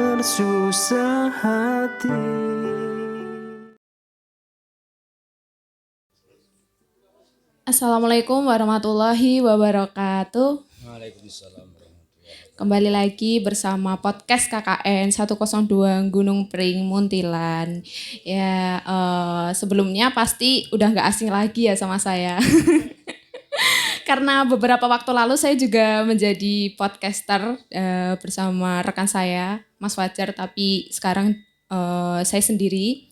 bersusah hati. Assalamualaikum warahmatullahi wabarakatuh. Waalaikumsalam. Kembali lagi bersama podcast KKN 102 Gunung Pring Muntilan. Ya, sebelumnya pasti udah nggak asing lagi ya sama saya. Karena beberapa waktu lalu saya juga menjadi podcaster bersama rekan saya, Mas Fajar. Tapi sekarang saya sendiri.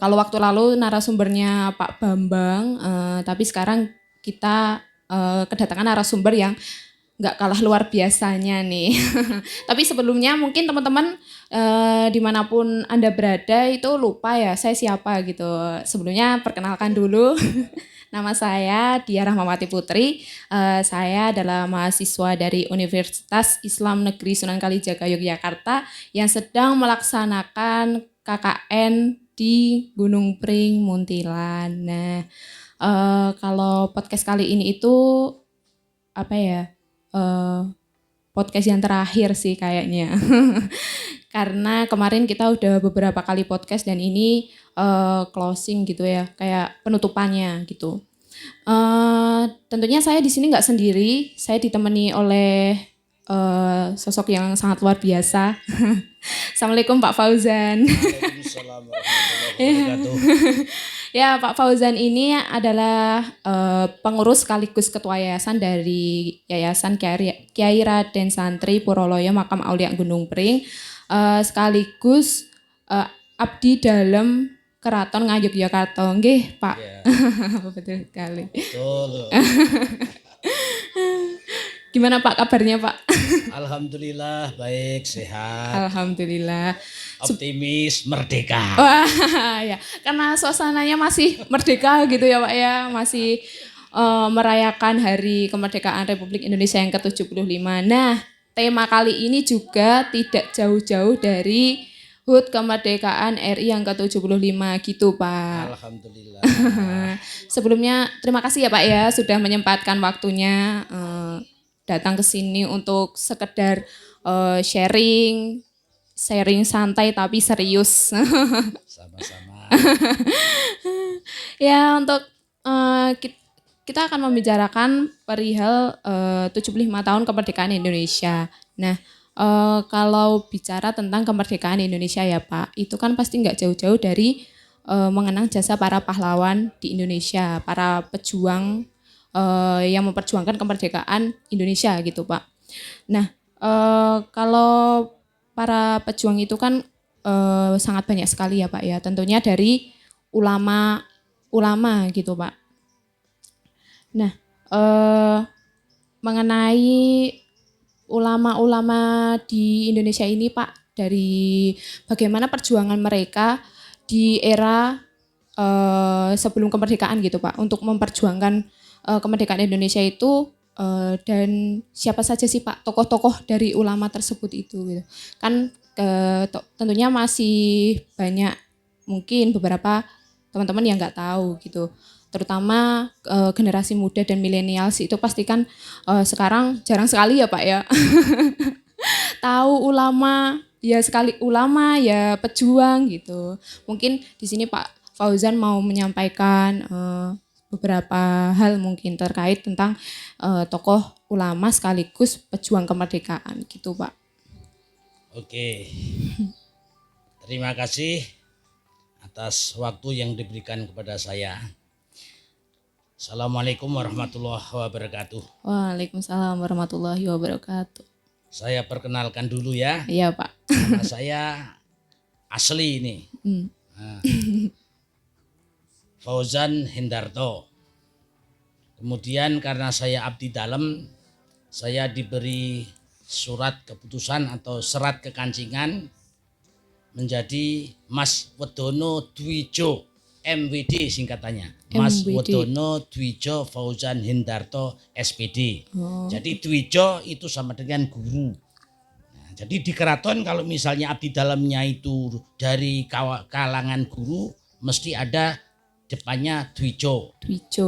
Kalau waktu lalu narasumbernya Pak Bambang, tapi sekarang kita kedatangan narasumber yang nggak kalah luar biasanya nih. Tapi sebelumnya mungkin teman-teman dimanapun Anda berada itu lupa ya saya siapa gitu. Sebelumnya perkenalkan dulu. Nama saya Diah Rahmawati Putri. Saya adalah mahasiswa dari Universitas Islam Negeri Sunan Kalijaga Yogyakarta yang sedang melaksanakan KKN di Gunung Pring Muntilan. Nah, kalau podcast kali ini itu apa ya? Podcast yang terakhir sih kayaknya. Karena kemarin kita udah beberapa kali podcast dan ini closing gitu ya, kayak penutupannya gitu. Tentunya saya di sini nggak sendiri, saya ditemani oleh sosok yang sangat luar biasa. Assalamualaikum Pak Fauzan. Waalaikumsalam warahmatullahi wabarakatuh. Ya, Pak Fauzan ini adalah pengurus sekaligus ketua yayasan dari Yayasan Kiai Raden Santri Puroloyo Makam Aulia Gunung Pring, sekaligus abdi dalam Keraton Ngayogyakarta. Nggih, Pak. Ya. Betul sekali. Betul. Gimana Pak kabarnya, Pak? Alhamdulillah baik, sehat, Alhamdulillah. optimis, merdeka. Wah, ya, karena suasananya masih merdeka gitu ya Pak ya, masih merayakan Hari Kemerdekaan Republik Indonesia yang ke-75. Nah, tema kali ini juga tidak jauh-jauh dari HUT Kemerdekaan RI yang ke-75 gitu Pak. Alhamdulillah. Sebelumnya terima kasih ya Pak ya sudah menyempatkan waktunya datang ke sini untuk sekedar sharing santai tapi serius. Sama-sama. Ya untuk kita akan membicarakan perihal 75 tahun kemerdekaan Indonesia. Nah, kalau bicara tentang kemerdekaan Indonesia ya Pak, itu kan pasti nggak jauh-jauh dari mengenang jasa para pahlawan di Indonesia, para pejuang yang memperjuangkan kemerdekaan Indonesia gitu Pak. Nah, kalau para pejuang itu kan sangat banyak sekali ya Pak ya. Tentunya dari ulama gitu Pak. Nah, mengenai ulama-ulama di Indonesia ini Pak, dari bagaimana perjuangan mereka di era sebelum kemerdekaan gitu Pak, untuk memperjuangkan kemerdekaan Indonesia itu dan siapa saja sih Pak tokoh-tokoh dari ulama tersebut itu gitu. Kan tentunya masih banyak mungkin beberapa teman-teman yang nggak tahu gitu. Terutama generasi muda dan milenial itu pasti kan sekarang jarang sekali ya Pak ya. Tahu ulama, ya sekali ulama ya pejuang gitu. Mungkin di sini Pak Fauzan mau menyampaikan beberapa hal mungkin terkait tentang tokoh ulama sekaligus pejuang kemerdekaan gitu Pak. Oke. Terima kasih atas waktu yang diberikan kepada saya. Assalamualaikum warahmatullahi wabarakatuh. Waalaikumsalam warahmatullahi wabarakatuh. Saya perkenalkan dulu ya. Iya Pak. Nama saya asli ini. Nah, Fauzan Hendarto. Kemudian karena saya abdi dalam, saya diberi surat keputusan atau serat kekancingan menjadi Mas Wedono Dwijo, MWD singkatannya. Mas Wedono Dwijo Fauzan Hendarto SPD. Jadi Dwijo itu sama dengan guru. Nah, jadi di keraton kalau misalnya abdi dalamnya itu dari kalangan guru, mesti ada depannya Dwijo.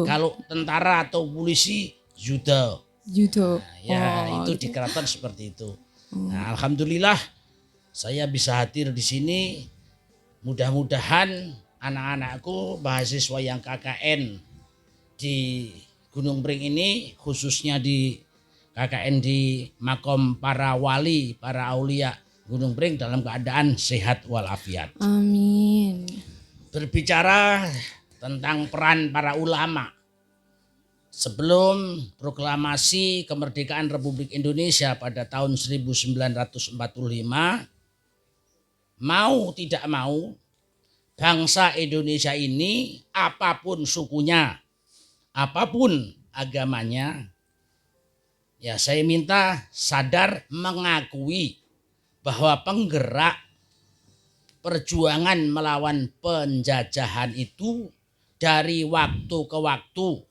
Kalau tentara atau polisi judo. Judo. Nah, ya itu di keraton seperti itu. Nah, alhamdulillah saya bisa hadir di sini. Mudah-mudahan anak-anakku mahasiswa yang KKN di Gunung Pring ini, khususnya di KKN di makom para wali, para aulia Gunung Pring, dalam keadaan sehat walafiat. Amin. Berbicara tentang peran para ulama, sebelum proklamasi kemerdekaan Republik Indonesia pada tahun 1945, mau tidak mau, bangsa Indonesia ini apapun sukunya, apapun agamanya, ya saya minta sadar mengakui bahwa penggerak perjuangan melawan penjajahan itu dari waktu ke waktu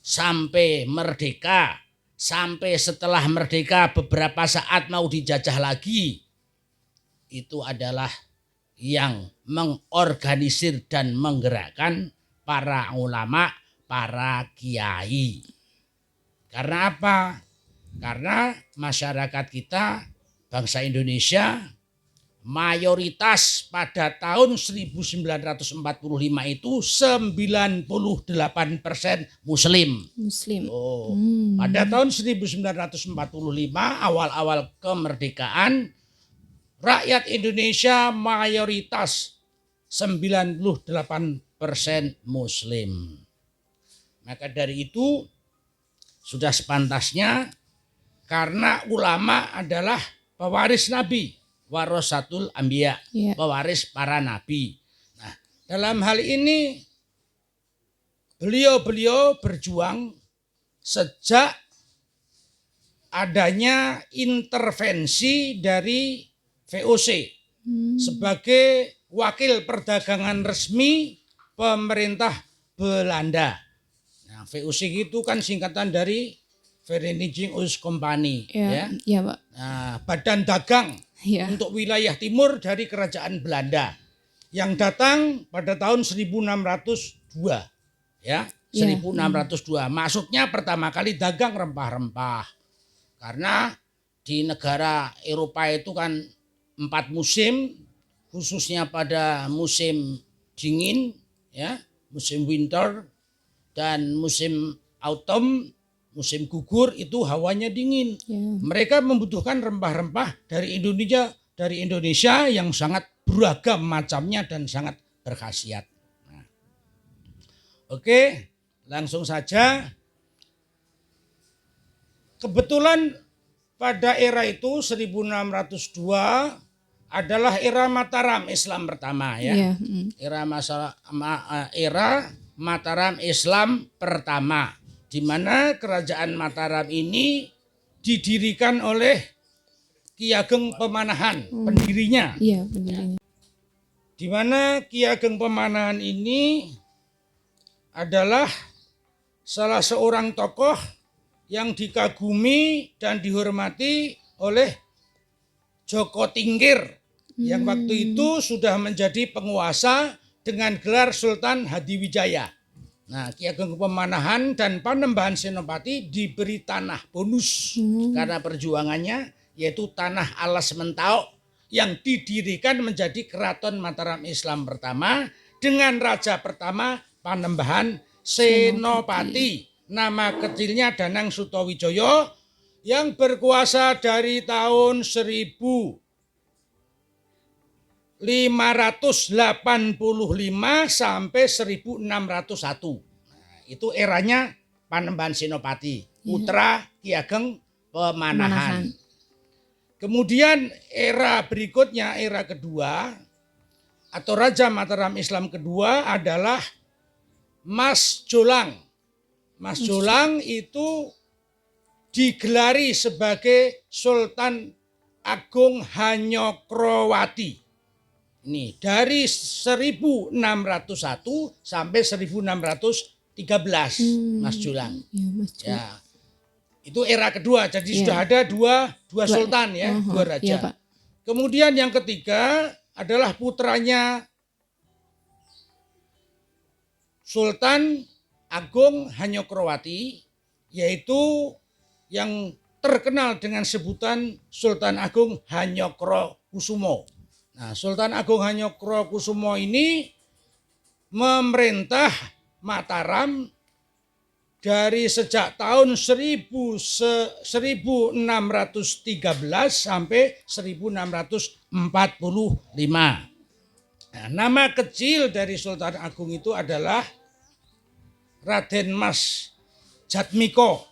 sampai merdeka, sampai setelah merdeka beberapa saat mau dijajah lagi, itu adalah yang mengorganisir dan menggerakkan para ulama, para kiai. Karena apa? Karena masyarakat kita, bangsa Indonesia, mayoritas pada tahun 1945 itu 98% Muslim. Pada tahun 1945 awal-awal kemerdekaan, rakyat Indonesia mayoritas 98% Muslim. Maka dari itu sudah sepantasnya, karena ulama adalah pewaris Nabi, warasatul anbiya, pewaris para nabi. Nah, dalam hal ini beliau berjuang sejak adanya intervensi dari VOC sebagai wakil perdagangan resmi pemerintah Belanda. Nah, VOC itu kan singkatan dari Vereniging Oos Company, ya. Iya, Pak. Nah, badan dagang untuk wilayah timur dari kerajaan Belanda yang datang pada tahun 1602, ya. 1602. Maksudnya pertama kali dagang rempah-rempah. Karena di negara Eropa itu kan 4 musim, khususnya pada musim dingin, ya, musim winter dan musim autumn, musim gugur, itu hawanya dingin. Mereka membutuhkan rempah-rempah dari Indonesia yang sangat beragam macamnya dan sangat berkhasiat. Nah, oke, langsung saja. Kebetulan pada era itu 1602 adalah era Mataram Islam pertama, ya. Era Mataram Islam pertama, di mana kerajaan Mataram ini didirikan oleh Ki Ageng Pemanahan, pendirinya. Di mana Ki Ageng Pemanahan ini adalah salah seorang tokoh yang dikagumi dan dihormati oleh Joko Tingkir, yang waktu itu sudah menjadi penguasa dengan gelar Sultan Hadiwijaya. Nah, Ki Ageng Pemanahan dan Panembahan Senopati diberi tanah bonus karena perjuangannya, yaitu tanah Alas Mentau yang didirikan menjadi Keraton Mataram Islam pertama dengan raja pertama Panembahan Senopati. Nama kecilnya Danang Sutawijaya yang berkuasa dari tahun 1585 sampai 1601. Nah, itu eranya Panembahan Senopati, putra Ki Ageng Pemanahan. Kemudian era berikutnya, era kedua atau Raja Mataram Islam kedua adalah Mas Jolang. Mas Jolang itu digelari sebagai Sultan Agung Hanyokrowati. Ini dari 1601 sampai 1613, Mas Jolang. Ya, itu era kedua. Jadi sudah ada dua sultan, ya, dua raja. Kemudian yang ketiga adalah putranya Sultan Agung Hanyokrowati, yaitu yang terkenal dengan sebutan Sultan Agung Hanyokro Hanyokrokusumo. Nah, Sultan Agung Hanyokrokusumo ini memerintah Mataram dari sejak tahun 1613 sampai 1645. Nah, nama kecil dari Sultan Agung itu adalah Raden Mas Jatmiko.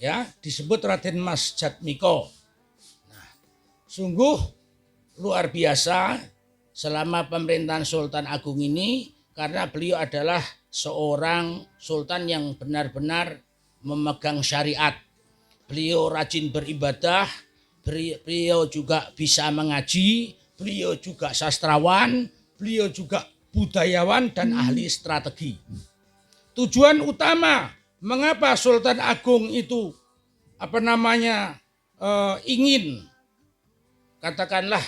Ya, disebut Raden Mas Jatmiko. Nah, sungguh luar biasa selama pemerintahan Sultan Agung ini, karena beliau adalah seorang sultan yang benar-benar memegang syariat. Beliau rajin beribadah, beliau juga bisa mengaji, beliau juga sastrawan, beliau juga budayawan dan ahli strategi. Tujuan utama mengapa Sultan Agung itu ingin katakanlah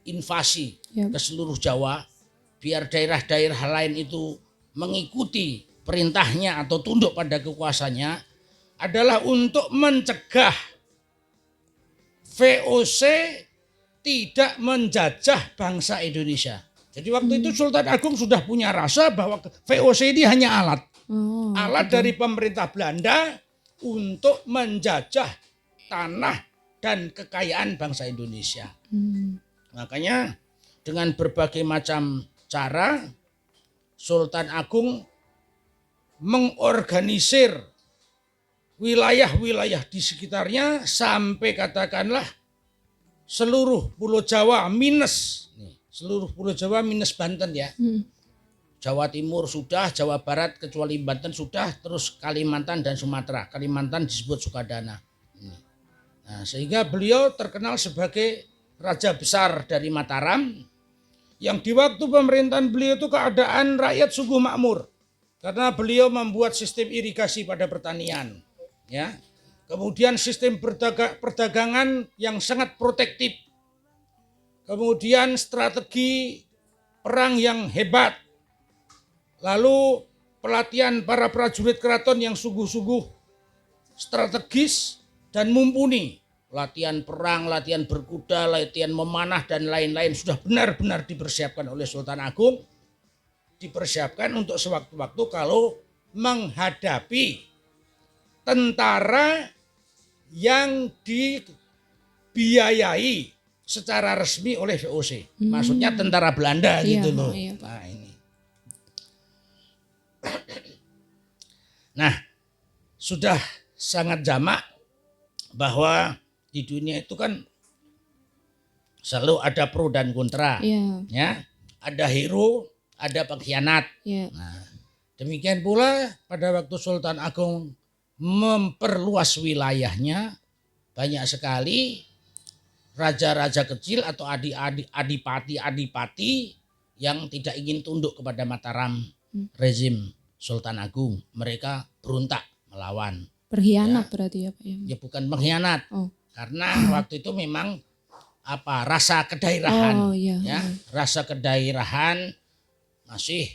invasi ke seluruh Jawa, biar daerah-daerah lain itu mengikuti perintahnya atau tunduk pada kekuasaannya, adalah untuk mencegah VOC tidak menjajah bangsa Indonesia. Jadi waktu itu Sultan Agung sudah punya rasa bahwa VOC ini hanya alat. Alat dari pemerintah Belanda untuk menjajah tanah dan kekayaan bangsa Indonesia. Makanya dengan berbagai macam cara Sultan Agung mengorganisir wilayah-wilayah di sekitarnya sampai katakanlah seluruh Pulau Jawa minus Banten ya. Jawa Timur sudah, Jawa Barat kecuali Banten sudah, terus Kalimantan dan Sumatera. Kalimantan disebut Sukadana. Nah, sehingga beliau terkenal sebagai raja besar dari Mataram, yang di waktu pemerintahan beliau itu keadaan rakyat sungguh makmur. Karena beliau membuat sistem irigasi pada pertanian. Ya. Kemudian sistem perdagangan yang sangat protektif. Kemudian strategi perang yang hebat. Lalu pelatihan para prajurit keraton yang sungguh-sungguh strategis dan mumpuni. Latihan perang, latihan berkuda, latihan memanah dan lain-lain sudah benar-benar dipersiapkan oleh Sultan Agung. Dipersiapkan untuk sewaktu-waktu kalau menghadapi tentara yang dibiayai secara resmi oleh VOC. Maksudnya tentara Belanda gitu loh. Iya. Nah, ini. Nah, sudah sangat jamak bahwa di dunia itu kan selalu ada pro dan kontra. Ya, ada hero, ada pengkhianat. Nah, demikian pula pada waktu Sultan Agung memperluas wilayahnya, banyak sekali raja-raja kecil atau adipati-adipati yang tidak ingin tunduk kepada Mataram rezim Sultan Agung. Mereka berontak melawan. Berkhianat berarti ya Pak ya? Ya bukan pengkhianat. Karena waktu itu memang rasa kedaerahan. Rasa kedaerahan masih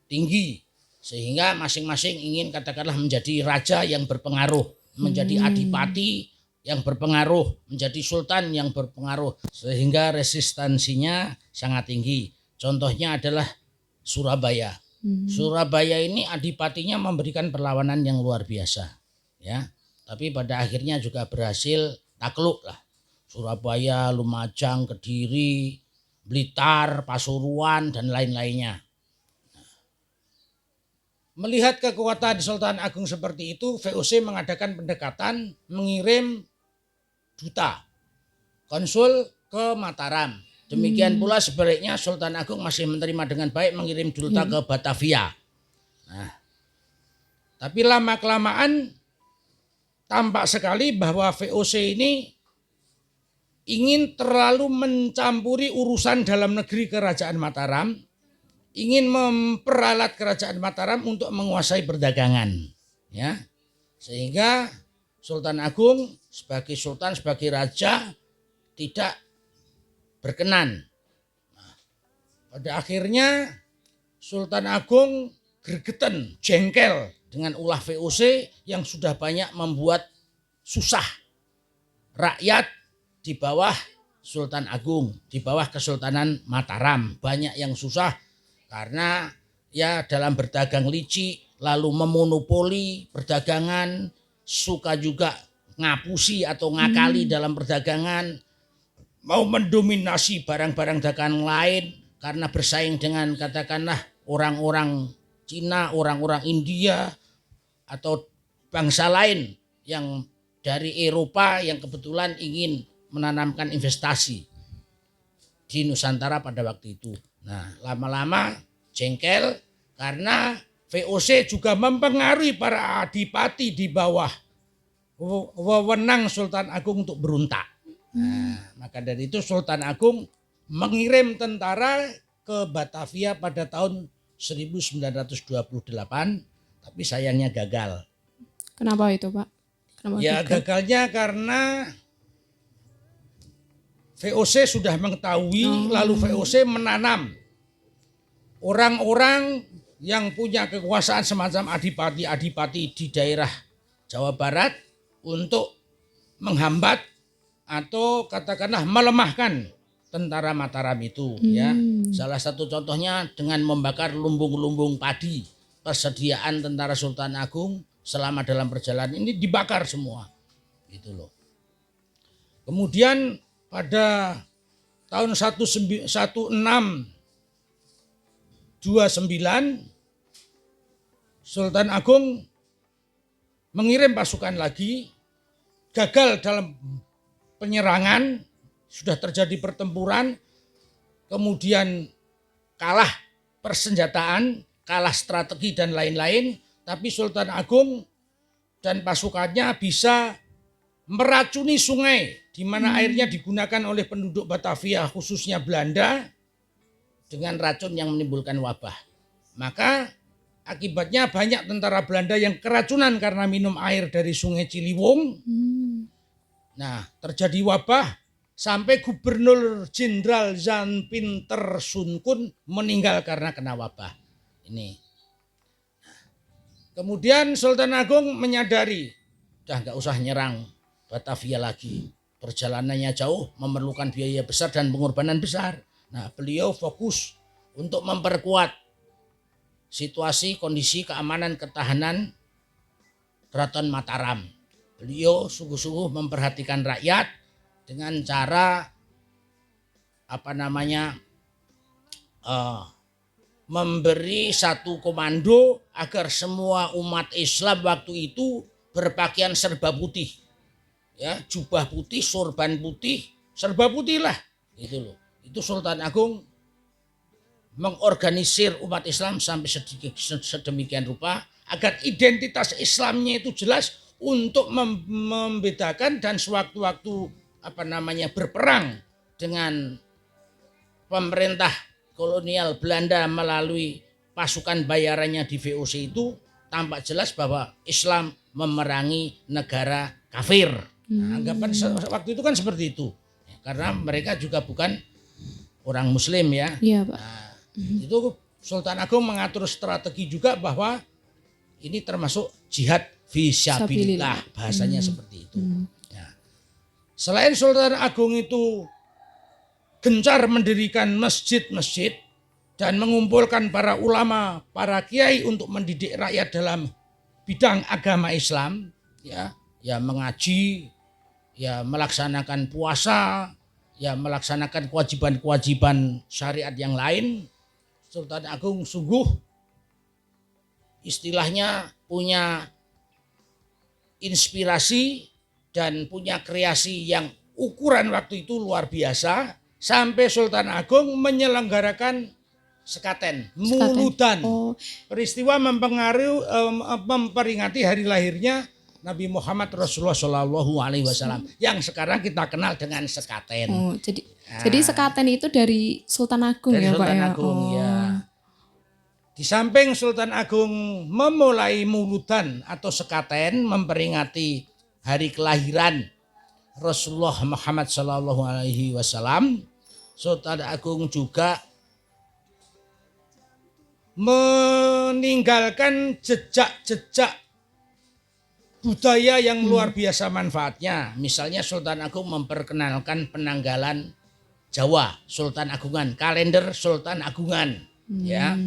tinggi. Sehingga masing-masing ingin katakanlah menjadi raja yang berpengaruh. Menjadi adipati yang berpengaruh. Menjadi sultan yang berpengaruh. Sehingga resistansinya sangat tinggi. Contohnya adalah Surabaya. Surabaya ini adipatinya memberikan perlawanan yang luar biasa, ya. Tapi pada akhirnya juga berhasil takluk lah. Surabaya, Lumajang, Kediri, Blitar, Pasuruan dan lain-lainnya. Melihat kekuatan Sultan Agung seperti itu, VOC mengadakan pendekatan, mengirim duta, konsul ke Mataram. Demikian pula sebaliknya Sultan Agung masih menerima dengan baik, mengirim duta ke Batavia. Nah, tapi lama-kelamaan tampak sekali bahwa VOC ini ingin terlalu mencampuri urusan dalam negeri Kerajaan Mataram, ingin memperalat Kerajaan Mataram untuk menguasai perdagangan, ya. Sehingga Sultan Agung sebagai sultan, sebagai raja tidak berkenan. Nah, pada akhirnya Sultan Agung gregetan, jengkel dengan ulah VOC yang sudah banyak membuat susah rakyat di bawah Sultan Agung di bawah Kesultanan Mataram. Banyak yang susah karena ya dalam berdagang licik, lalu memonopoli perdagangan, suka juga ngapusi atau ngakali dalam perdagangan, mau mendominasi barang-barang dagangan lain karena bersaing dengan katakanlah orang-orang Cina, orang-orang India atau bangsa lain yang dari Eropa yang kebetulan ingin menanamkan investasi di Nusantara pada waktu itu. Nah, lama-lama jengkel karena VOC juga mempengaruhi para adipati di bawah wewenang Sultan Agung untuk berontak. Nah, maka dari itu Sultan Agung mengirim tentara ke Batavia pada tahun 1928, tapi sayangnya gagal. Kenapa itu, Pak? Kenapa Ya gagal? gagalnya karena VOC sudah mengetahui, lalu VOC menanam orang-orang yang punya kekuasaan semacam adipati-adipati di daerah Jawa Barat untuk menghambat atau katakanlah melemahkan tentara Mataram itu. Ya, salah satu contohnya dengan membakar lumbung-lumbung padi persediaan tentara Sultan Agung selama dalam perjalanan ini dibakar semua, gitu loh. Kemudian pada tahun 1629 Sultan Agung mengirim pasukan lagi, gagal dalam penyerangan, sudah terjadi pertempuran, kemudian kalah persenjataan, kalah strategi dan lain-lain, tapi Sultan Agung dan pasukannya bisa meracuni sungai di mana airnya digunakan oleh penduduk Batavia khususnya Belanda dengan racun yang menimbulkan wabah. Maka akibatnya banyak tentara Belanda yang keracunan karena minum air dari Sungai Ciliwung. Nah, terjadi wabah sampai Gubernur Jenderal Jan Pinter Sun Kun meninggal karena kena wabah. Ini. Kemudian Sultan Agung menyadari, udah nggak usah nyerang Batavia lagi. Perjalanannya jauh, memerlukan biaya besar dan pengorbanan besar. Nah, beliau fokus untuk memperkuat situasi, kondisi, keamanan, ketahanan Keraton Mataram. Beliau sungguh-sungguh memperhatikan rakyat dengan cara memberi satu komando agar semua umat Islam waktu itu berpakaian serba putih. Ya, jubah putih, sorban putih, serba putih lah, gitu loh. Itu Sultan Agung mengorganisir umat Islam sampai sedemikian rupa agar identitas Islamnya itu jelas untuk membedakan dan sewaktu-waktu berperang dengan pemerintah kolonial Belanda melalui pasukan bayarannya di VOC itu tampak jelas bahwa Islam memerangi negara kafir. Nah, anggapan waktu itu kan seperti itu, karena mereka juga bukan orang Muslim ya. Iya, Pak. Nah, itu Sultan Agung mengatur strategi juga bahwa ini termasuk jihad fisabilillah, bahasanya seperti itu. Nah, selain Sultan Agung itu gencar mendirikan masjid-masjid dan mengumpulkan para ulama, para kiai untuk mendidik rakyat dalam bidang agama Islam, ya mengaji, ya melaksanakan puasa, ya melaksanakan kewajiban-kewajiban syariat yang lain. Sultan Agung sungguh istilahnya punya inspirasi dan punya kreasi yang ukuran waktu itu luar biasa, sampai Sultan Agung menyelenggarakan sekaten, muludan. Peristiwa memperingati hari lahirnya Nabi Muhammad Rasulullah Shallallahu Alaihi Wasallam yang sekarang kita kenal dengan sekaten. Jadi sekaten itu dari Sultan Agung dari ya, Sultan Pak Agung, ya. ya. Di samping Sultan Agung memulai muludan atau sekaten memperingati hari kelahiran Rasulullah Muhammad Shallallahu Alaihi Wasallam, Sultan Agung juga meninggalkan jejak-jejak budaya yang luar biasa manfaatnya. Misalnya Sultan Agung memperkenalkan penanggalan Jawa, Sultan Agungan, kalender Sultan Agungan, ya.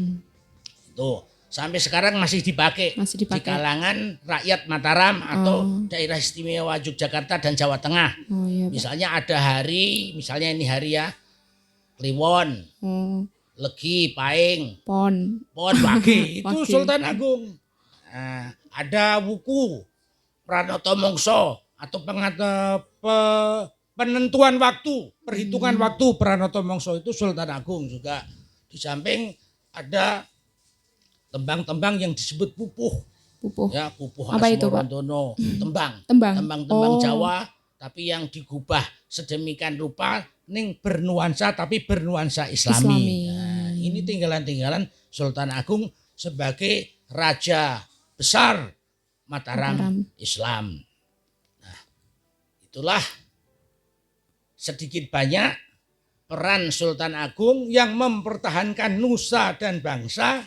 Itu sampai sekarang masih dipakai di kalangan rakyat Mataram atau daerah istimewa Yogyakarta dan Jawa Tengah. Iya, misalnya ada hari, misalnya ini hari ya, Kliwon, Legi, Paing, Pon, Wage, itu Sultan Agung. Nah, ada Wuku, Pranoto Mongso atau penentuan waktu, perhitungan waktu Pranoto Mongso itu Sultan Agung juga. Di samping ada tembang-tembang yang disebut pupuh. Ya, pupuh Asmorodono, tembang Jawa tapi yang digubah sedemikian rupa ning bernuansa tapi bernuansa Islami. Nah, ini tinggalan-tinggalan Sultan Agung sebagai raja besar Mataram Islam. Nah, itulah sedikit banyak peran Sultan Agung yang mempertahankan nusa dan bangsa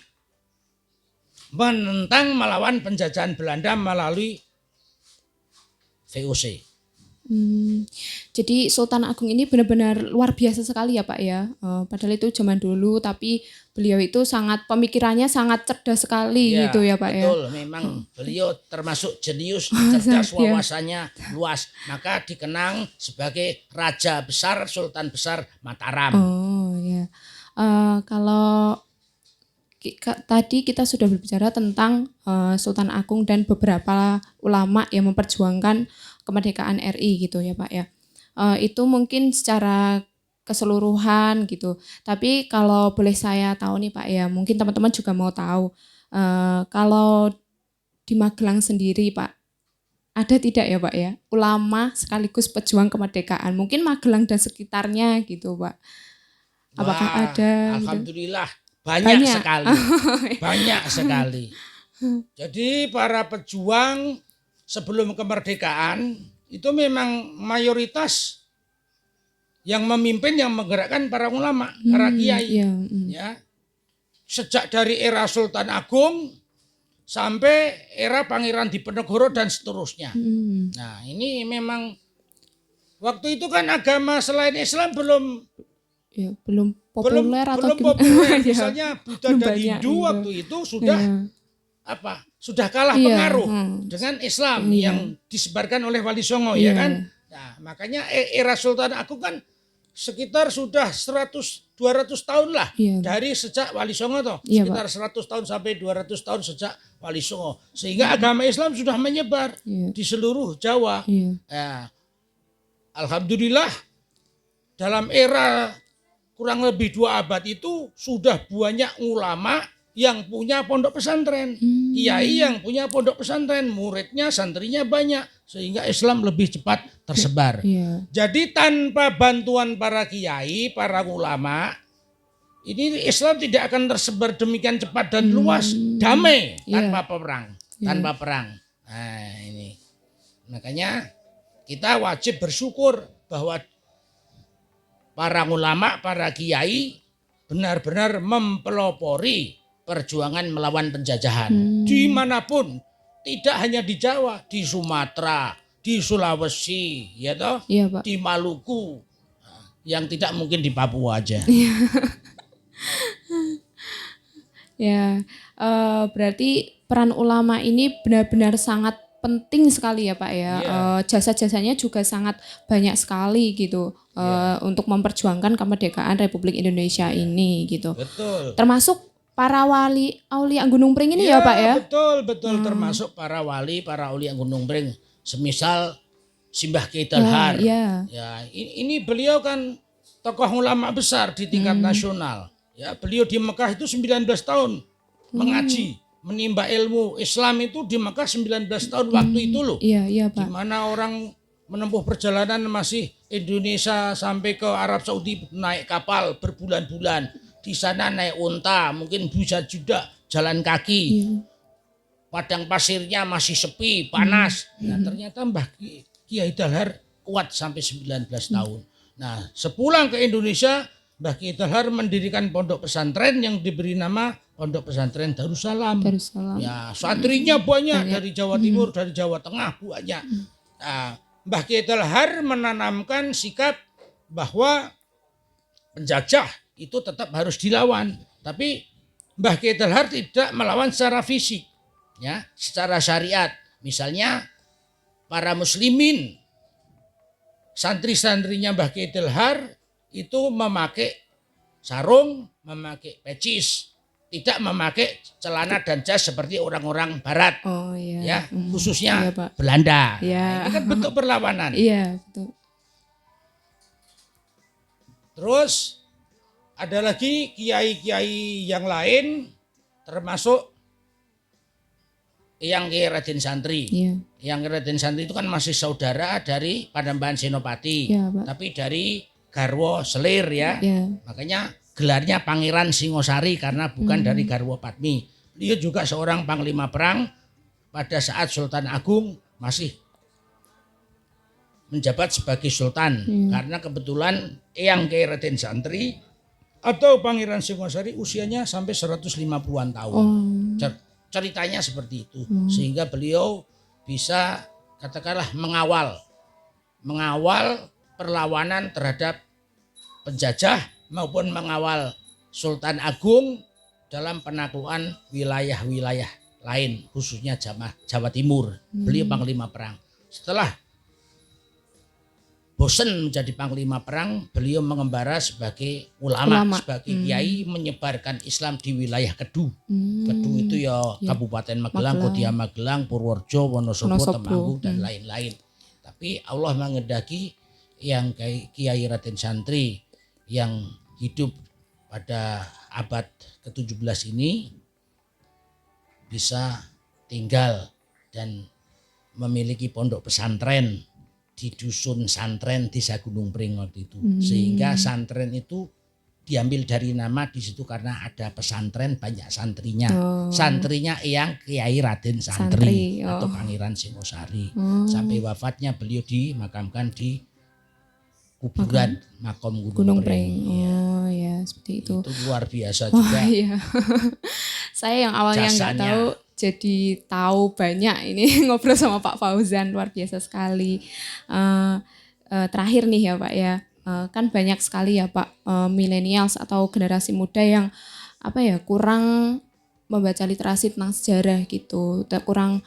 menentang melawan penjajahan Belanda melalui VOC. Jadi Sultan Agung ini benar-benar luar biasa sekali ya Pak ya. Padahal itu zaman dulu, tapi beliau itu pemikirannya sangat cerdas sekali ya, gitu ya Pak betul, ya. Betul, memang beliau termasuk jenius, cerdas, wawasannya luas. Maka dikenang sebagai Raja Besar, Sultan Besar Mataram. Oh ya. Kalau tadi kita sudah berbicara tentang Sultan Agung dan beberapa ulama yang memperjuangkan kemerdekaan RI gitu ya Pak ya. Itu mungkin secara keseluruhan gitu. Tapi kalau boleh saya tahu nih Pak ya, mungkin teman-teman juga mau tahu kalau di Magelang sendiri Pak, ada tidak ya Pak ya ulama sekaligus pejuang kemerdekaan? Mungkin Magelang dan sekitarnya gitu Pak. Apakah ada? Alhamdulillah gitu? Banyak sekali. Banyak sekali. Jadi para pejuang sebelum kemerdekaan itu memang mayoritas yang memimpin, yang menggerakkan para ulama, para kiai. Ya. Sejak dari era Sultan Agung sampai era Pangeran Diponegoro dan seterusnya. Nah, ini memang waktu itu kan agama selain Islam belum populer atau belum populer. Misalnya Buddha dan Hindu waktu itu sudah sudah kalah pengaruh dengan Islam yang disebarkan oleh Wali Songo ya kan. Nah, makanya era Sultan Agung kan sekitar sudah 100-200 tahun lah dari sejak Wali Songo toh. Sekitar 100 tahun sampai 200 tahun sejak Wali Songo. Sehingga agama Islam sudah menyebar di seluruh Jawa. Ya, alhamdulillah dalam era kurang lebih 2 abad itu sudah banyak ulama yang punya pondok pesantren, kiai yang punya pondok pesantren, muridnya, santrinya banyak, sehingga Islam lebih cepat tersebar. Jadi tanpa bantuan para kiai, para ulama, ini Islam tidak akan tersebar demikian cepat dan luas, damai, tanpa perang. Nah, ini makanya kita wajib bersyukur bahwa para ulama, para kiai benar-benar mempelopori perjuangan melawan penjajahan dimanapun, tidak hanya di Jawa, di Sumatera, di Sulawesi, ya toh, di Maluku, yang tidak mungkin di Papua aja. Ya, berarti peran ulama ini benar-benar sangat penting sekali ya Pak ya. Jasa-jasanya juga sangat banyak sekali gitu untuk memperjuangkan kemerdekaan Republik Indonesia ini gitu. Betul. Termasuk para wali aulia Gunung Pring ini ya Pak ya? Betul, termasuk para wali, para aulia Gunung Pring. Semisal Simbah Kiai Dalhar. Ya, ini beliau kan tokoh ulama besar di tingkat nasional. Ya, beliau di Mekah itu 19 tahun mengaji, menimba ilmu Islam itu di Mekah 19 tahun waktu itu loh. Iya, Pak. Di mana orang menempuh perjalanan masih Indonesia sampai ke Arab Saudi naik kapal berbulan-bulan. Di sana naik unta, mungkin bisa juga jalan kaki. Padang pasirnya masih sepi, panas. Nah, ternyata Mbah Kiai Dalhar kuat sampai 19 tahun. Nah, sepulang ke Indonesia, Mbah Kiai Dalhar mendirikan pondok pesantren yang diberi nama Pondok Pesantren Darussalam. Darussalam. Ya, santrinya banyak dari Jawa Timur, dari Jawa Tengah banyak. Nah, Mbah Kiai Dalhar menanamkan sikap bahwa penjajah itu tetap harus dilawan, tapi Mbah Kiai Dalhar tidak melawan secara fisik, ya, secara syariat. Misalnya para muslimin, santri-santrinya Mbah Kiai Dalhar itu memakai sarung, memakai pecis, tidak memakai celana dan jas seperti orang-orang barat. Oh iya. Ya, khususnya Iya, Pak. Belanda. Iya. Nah, ini kan bentuk perlawanan. Iya, betul. Terus ada lagi kiai-kiai yang lain, termasuk Eyang Kiai Raden Santri. Iya. Eyang Kiai Raden Santri itu kan masih saudara dari Panembahan Senopati, Iya, Pak. tapi dari garwo Selir ya. Iya. Makanya gelarnya Pangeran Singosari karena bukan dari garwo Padmi. Dia juga seorang panglima perang pada saat Sultan Agung masih menjabat sebagai sultan. Karena kebetulan Eyang Kiai Raden Santri atau Pangeran Singosari usianya sampai 150-an tahun. Ceritanya seperti itu. Sehingga beliau bisa katakanlah mengawal perlawanan terhadap penjajah maupun mengawal Sultan Agung dalam penaklukan wilayah-wilayah lain, khususnya Jawa Timur. Beliau panglima perang. Setelah bosan menjadi panglima perang, beliau mengembara sebagai ulama. Sebagai kiai menyebarkan Islam di wilayah Kedu. Kedu itu ya Kabupaten Magelang, Kodia Magelang, Purworejo, Wonosobo, Temanggung dan lain-lain. Tapi Allah mengendaki yang Kiai Raden Santri yang hidup pada abad ke-17 ini bisa tinggal dan memiliki pondok pesantren di dusun santren Desa Gunung Pring waktu itu. Sehingga santren itu diambil dari nama di situ karena ada pesantren banyak santrinya. Santrinya Eyang Kiai Raden Santri atau Pangeran Singosari. Sampai wafatnya beliau dimakamkan di kuburan makom Gunung Pring. Oh ya, seperti itu. Itu luar biasa juga. Iya. Saya yang awalnya nggak tahu jadi tahu banyak ini ngobrol sama Pak Fauzan, luar biasa sekali. Terakhir nih ya Pak ya, kan banyak sekali ya Pak millennials atau generasi muda yang kurang membaca literasi tentang sejarah gitu, kurang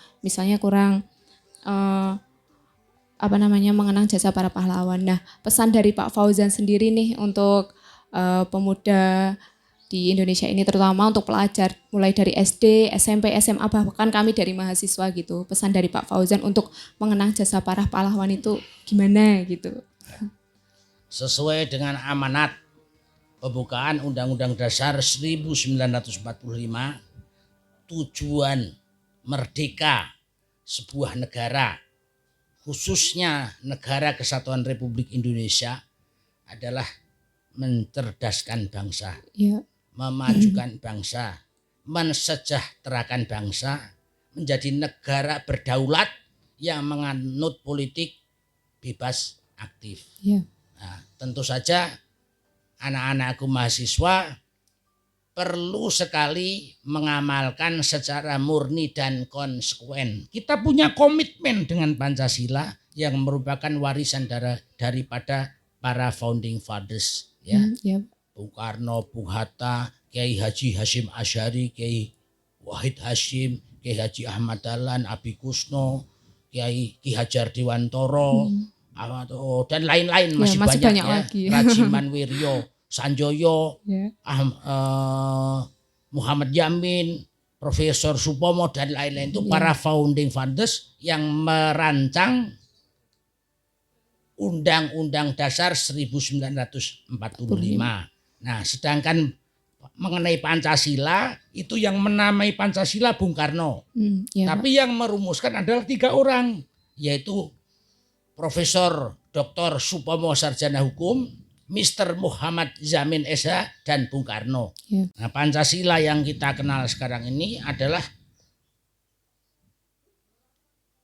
mengenang jasa para pahlawan. Nah, pesan dari Pak Fauzan sendiri nih untuk pemuda di Indonesia ini, terutama untuk pelajar mulai dari SD, SMP, SMA, bahkan kami dari mahasiswa gitu. Pesan dari Pak Fauzan untuk mengenang jasa para pahlawan itu gimana gitu. Sesuai dengan amanat pembukaan Undang-Undang Dasar 1945, tujuan merdeka sebuah negara, khususnya Negara Kesatuan Republik Indonesia, adalah mencerdaskan bangsa, memajukan bangsa, mensejahterakan bangsa, menjadi negara berdaulat yang menganut politik bebas aktif. Nah, tentu saja anak-anakku mahasiswa perlu sekali mengamalkan secara murni dan konsekuen. Kita punya komitmen dengan Pancasila yang merupakan warisan daripada para founding fathers, ya. Bung Karno, Bung Hatta, Kiai Haji Hashim Asy'ari, Kiai Wahid Hashim, Kiai Haji Ahmad Dahlan, Abi Kusno, Kiai Ki Hajar Dewantoro, dan lain-lain masih banyak ya. Lagi. Rajiman Wiryo, Sanjoyo, Muhammad Yamin, Profesor Supomo dan lain-lain itu para founding fathers yang merancang Undang-Undang Dasar 1945. Nah, sedangkan mengenai Pancasila itu yang menamai Pancasila Bung Karno. Tapi yang merumuskan adalah 3 orang, yaitu Profesor Dr. Supomo Sarjana Hukum, Mr. Muhammad Yamin SH, dan Bung Karno. Nah, Pancasila yang kita kenal sekarang ini adalah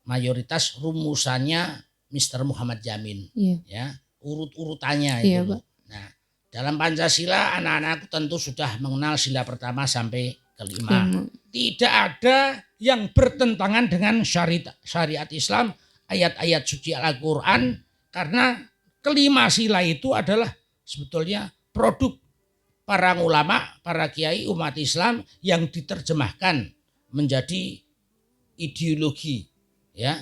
mayoritas rumusannya Mr. Muhammad Yamin, ya, urut-urutannya itu. Nah, dalam Pancasila anak-anak tentu sudah mengenal sila pertama sampai kelima. Tidak ada yang bertentangan dengan syariat Islam, ayat-ayat suci Al-Quran, karena kelima sila itu adalah sebetulnya produk para ulama, para kiai umat Islam yang diterjemahkan menjadi ideologi, ya,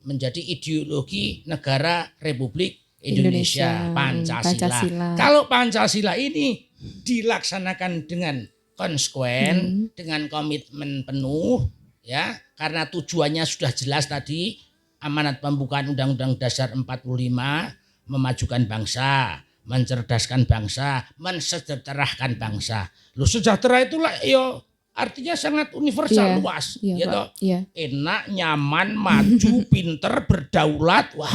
menjadi ideologi negara Republik Indonesia, Pancasila. Kalau Pancasila ini dilaksanakan dengan konsekuen, dengan komitmen penuh, ya, karena tujuannya sudah jelas tadi, amanat pembukaan Undang-Undang Dasar 45, memajukan bangsa, mencerdaskan bangsa, mensejahterakan bangsa. Loh, sejahtera itulah yo artinya sangat universal, luas, gitu. Enak, nyaman, maju, pinter, berdaulat. Wah,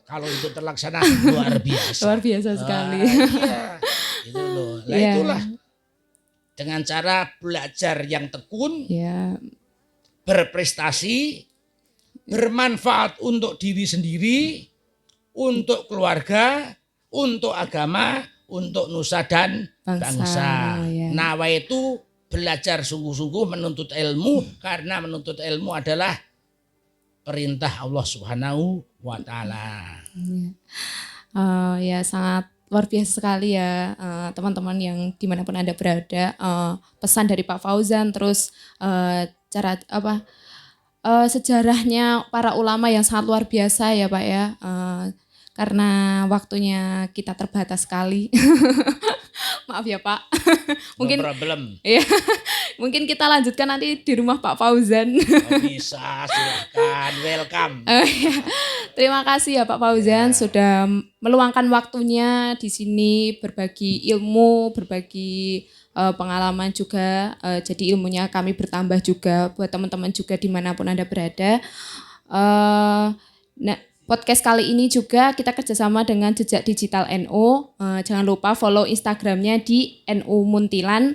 kalau itu terlaksana luar biasa. Luar biasa sekali. Iya, itu loh. Nah, itulah dengan cara belajar yang tekun, berprestasi, bermanfaat untuk diri sendiri, untuk keluarga, untuk agama, untuk nusa dan bangsa. Nawa itu belajar sungguh-sungguh menuntut ilmu, karena menuntut ilmu adalah perintah Allah Subhanahu wa Ta'ala. Ya, sangat luar biasa sekali ya teman-teman yang dimanapun Anda berada. Pesan dari Pak Fauzan, terus cara sejarahnya para ulama yang sangat luar biasa ya Pak ya. Karena waktunya kita terbatas sekali. Maaf ya Pak. Mungkin problem. Ya, mungkin kita lanjutkan nanti di rumah Pak Fauzan. Bisa, silakan, welcome. Terima kasih ya Pak Fauzan sudah meluangkan waktunya di sini, berbagi ilmu, berbagi pengalaman juga. Jadi ilmunya kami bertambah juga buat teman-teman juga dimanapun Anda berada. Podcast kali ini juga kita kerjasama dengan Jejak Digital NU. Jangan lupa follow Instagramnya di NU Muntilan.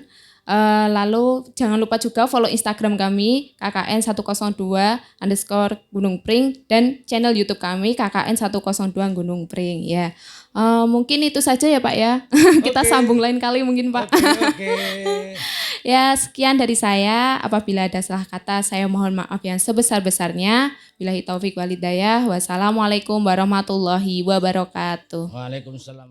Lalu jangan lupa juga follow Instagram kami KKN102_Gunung Pring dan channel YouTube kami KKN102 Gunung Pring ya. Mungkin itu saja ya Pak ya. Kita sambung lain kali mungkin Pak. Ya, sekian dari saya. Apabila ada salah kata, saya mohon maaf yang sebesar-besarnya. Billahi taufik walhidayah. Wassalamualaikum warahmatullahi wabarakatuh. Waalaikumsalam.